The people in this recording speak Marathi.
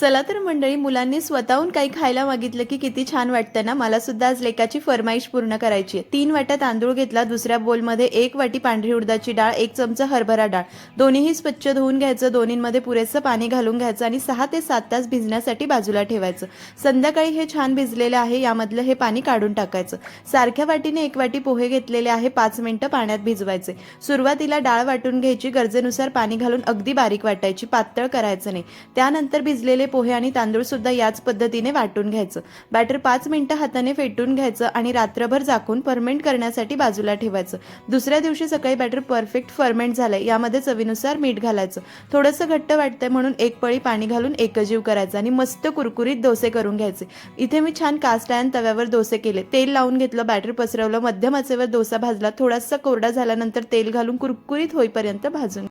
चला तर मंडळी, मुलांनी स्वतःहून काही खायला मागितलं की किती छान वाटतं ना. मला सुद्धा आज लेकाची फरमाईश पूर्ण करायची आहे. 3 वाट्या तांदूळ घेतला, दुसऱ्या बोलमध्ये 1 वाटी पांढरी उडदाची डाळ, 1 चमचा हरभरा डाळ, दोन्हीही स्वच्छ धुवून घ्यायचं, दोन्हींमध्ये पुरेसं पाणी घालून घ्यायचं आणि 6 ते 7 तास भिजण्यासाठी बाजूला ठेवायचं. संध्याकाळी हे छान भिजलेलं आहे, यामधलं हे पाणी काढून टाकायचं. सारख्या वाटीने 1 वाटी पोहे घेतलेले आहे, 5 मिनिटं पाण्यात भिजवायचे. सुरुवातीला डाळ वाटून घ्यायची, गरजेनुसार पाणी घालून अगदी बारीक वाटायची, पातळ करायचं नाही. त्यानंतर भिजलेले पोहे आणि तांदूळ सुद्धा याच पद्धतीने वाटून घ्यायचं. बॅटर 5 मिनिटं हाताने फेटून घ्यायचं आणि रात्रभर झाकून फर्मेंट करण्यासाठी बाजूला ठेवायचं. दुसऱ्या दिवशी सकाळी बॅटर परफेक्ट फर्मेंट झालंय, यामध्ये चवीनुसार मीठ घालायचं. थोडंसं घट्ट वाटतंय म्हणून 1 पळी पाणी घालून एकजीव करायचं आणि मस्त कुरकुरीत डोसे करून घ्यायचे. इथे मी छान कास्ट आयर्न तव्यावर डोसे केले. तेल लावून घेतलं, बॅटर पसरवलं, मध्यम आचेवर डोसा भाजला. थोडासा कोरडा झाल्यानंतर तेल घालून कुरकुरीत होईपर्यंत भाजून